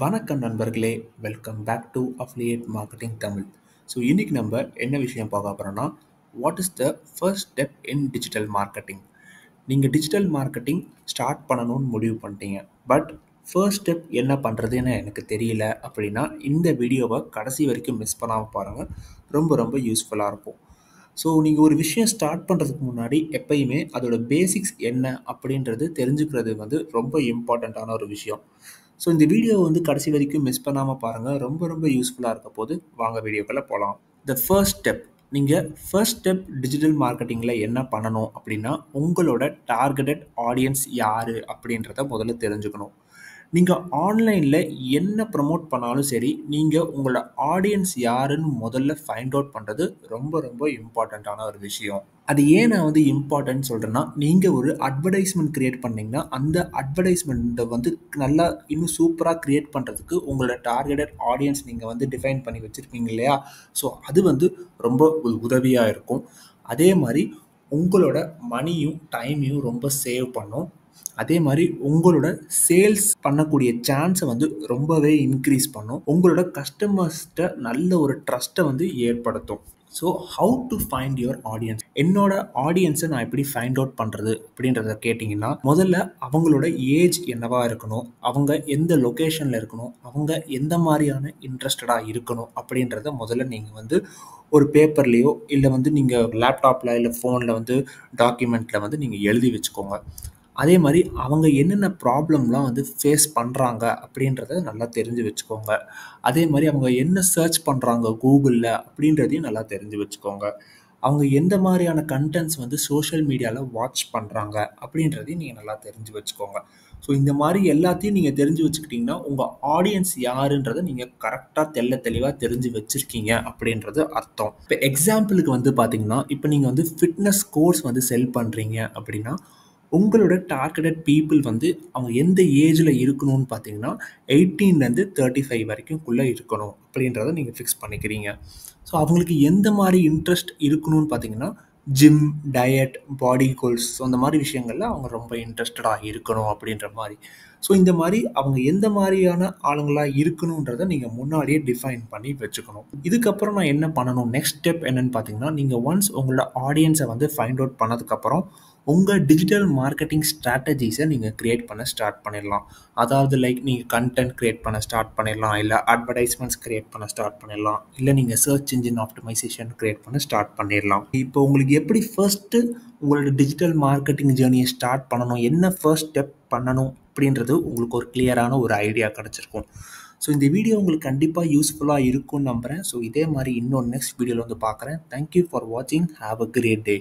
வணக்கம் நண்பர்களே, welcome back to affiliate marketing Tamil. So இன்னைக்கு நம்ம என்ன விஷயம் பார்க்க போகிறோம்னா, what is the first step in digital marketing. நீங்கள் டிஜிட்டல் மார்க்கெட்டிங் ஸ்டார்ட் பண்ணணும்னு முடிவு பண்ணிட்டீங்க, பட் ஃபர்ஸ்ட் ஸ்டெப் என்ன பண்ணுறதுன்னு எனக்கு தெரியல அப்படின்னா இந்த வீடியோவை கடைசி வரைக்கும் மிஸ் பண்ணாமல் பாருங்கள். ரொம்ப ரொம்ப யூஸ்ஃபுல்லாக இருக்கும். ஸோ நீங்கள் ஒரு விஷயம் ஸ்டார்ட் பண்ணுறதுக்கு முன்னாடி எப்பயுமே அதோட பேசிக்ஸ் என்ன அப்படின்றது தெரிஞ்சுக்கிறது ரொம்ப இம்பார்ட்டண்ட்டான ஒரு விஷயம். ஸோ இந்த வீடியோவை கடைசி வரைக்கும் மிஸ் பண்ணாமல் பாருங்கள். ரொம்ப ரொம்ப யூஸ்ஃபுல்லாக இருக்க போது. வாங்க வீடியோக்குள்ளே போகலாம். த ஃபர்ஸ்ட் ஸ்டெப். நீங்கள் ஃபர்ஸ்ட் ஸ்டெப் டிஜிட்டல் மார்க்கெட்டிங்கில் என்ன பண்ணணும் அப்படின்னா, உங்களோட டார்கெட்டட் ஆடியன்ஸ் யார் அப்படின்றத முதல்ல தெரிஞ்சுக்கணும். நீங்கள் ஆன்லைனில் என்ன ப்ரமோட் பண்ணாலும் சரி, நீங்கள் உங்களோட ஆடியன்ஸ் யாருன்னு முதல்ல ஃபைண்ட் அவுட் பண்ணுறது ரொம்ப ரொம்ப இம்பார்ட்டண்ட்டான ஒரு விஷயம். அது ஏன் நான் இம்பார்ட்டன்ட் சொல்கிறேன்னா, நீங்கள் ஒரு அட்வர்டைஸ்மெண்ட் க்ரியேட் பண்ணிங்கன்னா அந்த அட்வர்டைஸ்மெண்ட்டை நல்லா இன்னும் சூப்பராக க்ரியேட் பண்ணுறதுக்கு உங்களோட டார்கெட்டட் ஆடியன்ஸ் நீங்கள் டிஃபைன் பண்ணி வச்சுருப்பீங்க இல்லையா? ஸோ அது ரொம்ப உதவியாக இருக்கும். அதே மாதிரி உங்களோட மணியும் டைமையும் ரொம்ப சேவ் பண்ணும். அதே மாதிரி உங்களோட சேல்ஸ் பண்ணக்கூடிய சான்ஸை ரொம்பவே இன்க்ரீஸ் பண்ணும். உங்களோட கஸ்டமர்ஸ்கிட்ட நல்ல ஒரு ட்ரஸ்ட்டை ஏற்படுத்தும். So how to find your audience. என்னோட ஆடியன்ஸை நான் எப்படி ஃபைண்ட் அவுட் பண்ணுறது அப்படின்றத கேட்டிங்கன்னா, முதல்ல அவங்களோட ஏஜ் என்னவா இருக்கணும், அவங்க எந்த லொக்கேஷனில் இருக்கணும், அவங்க எந்த மாதிரியான இன்ட்ரெஸ்டடாக இருக்கணும் அப்படின்றத முதல்ல நீங்கள் ஒரு பேப்பர்லேயோ இல்லை நீங்கள் லேப்டாப்பில் இல்லை ஃபோனில் டாக்குமெண்ட்டில் நீங்கள் எழுதி வச்சுக்கோங்க. அதே மாதிரி அவங்க என்னென்ன ப்ராப்ளம்லாம் ஃபேஸ் பண்ணுறாங்க அப்படின்றத நல்லா தெரிஞ்சு வச்சுக்கோங்க. அதே மாதிரி அவங்க என்ன சர்ச் பண்ணுறாங்க கூகுளில் அப்படின்றதையும் நல்லா தெரிஞ்சு வச்சுக்கோங்க. அவங்க எந்த மாதிரியான கண்டென்ட்ஸ் சோஷியல் மீடியாவில் வாட்ச் பண்ணுறாங்க அப்படின்றதையும் நீங்கள் நல்லா தெரிஞ்சு வச்சுக்கோங்க. ஸோ இந்த மாதிரி எல்லாத்தையும் நீங்கள் தெரிஞ்சு வச்சுக்கிட்டிங்கன்னா உங்கள் ஆடியன்ஸ் யாருன்றதை நீங்கள் கரெக்டாக தெளிவாக தெரிஞ்சு வச்சுருக்கீங்க அப்படின்றது அர்த்தம். இப்போ எக்ஸாம்பிளுக்கு பார்த்தீங்கன்னா, இப்போ நீங்கள் ஃபிட்னஸ் கோர்ஸ் செல் பண்ணுறீங்க அப்படின்னா, உங்களோட டார்கெட்டட் பீப்புள் அவங்க எந்த ஏஜில் இருக்கணும்னு பார்த்தீங்கன்னா 18லேருந்து 35 வரைக்கும்குள்ளே இருக்கணும் அப்படின்றத நீங்கள் ஃபிக்ஸ் பண்ணிக்கிறீங்க. ஸோ அவங்களுக்கு எந்த மாதிரி இன்ட்ரெஸ்ட் இருக்கணும்னு பார்த்தீங்கன்னா, ஜிம், டயட், பாடி கோல்ஸ், ஸோ அந்த மாதிரி விஷயங்களில் அவங்க ரொம்ப இன்ட்ரெஸ்டடாக இருக்கணும் அப்படின்ற மாதிரி. ஸோ இந்த மாதிரி அவங்க எந்த மாதிரியான ஆளுங்களாக இருக்கணுன்றதை நீங்கள் முன்னாடியே டிஃபைன் பண்ணி வச்சுக்கணும். இதுக்கப்புறம் நான் என்ன பண்ணணும், நெக்ஸ்ட் ஸ்டெப் என்னன்னு பார்த்தீங்கன்னா, நீங்கள் ஒன்ஸ் உங்களோட ஆடியன்ஸை ஃபைண்ட் அவுட் பண்ணதுக்கப்புறம் உங்கள் டிஜிட்டல் மார்க்கெட்டிங் ஸ்ட்ராட்டஜிஸை நீங்கள் க்ரியேட் பண்ண ஸ்டார்ட் பண்ணிடலாம். அதாவது லைக் நீங்கள் கண்டென்ட் க்ரியேட் பண்ண ஸ்டார்ட் பண்ணிடலாம், இல்லை அட்வர்டைஸ்மெண்ட்ஸ் க்ரியேட் பண்ண ஸ்டார்ட் பண்ணிடலாம், இல்லை நீங்கள் சர்ச் இன்ஜின் ஆப்டிமைசேஷன் க்ரியேட் பண்ண ஸ்டார்ட் பண்ணிடலாம். இப்போ உங்களுக்கு எப்படி ஃபர்ஸ்ட்டு உங்களோட டிஜிட்டல் மார்க்கெட்டிங் ஜேர்னியை ஸ்டார்ட் பண்ணணும், என்ன ஃபர்ஸ்ட் ஸ்டெப் பண்ணணும் அப்படின்றது உங்களுக்கு ஒரு கிளியரான ஒரு ஐடியா கிடச்சிருக்கும். ஸோ இந்த வீடியோ உங்களுக்கு கண்டிப்பாக யூஸ்ஃபுல்லாக இருக்கும்னு நம்புகிறேன். ஸோ இதே மாதிரி இன்னொரு நெக்ஸ்ட் வீடியோவில் பார்க்குறேன். தேங்க்யூ ஃபார் வாட்சிங். Have a great day.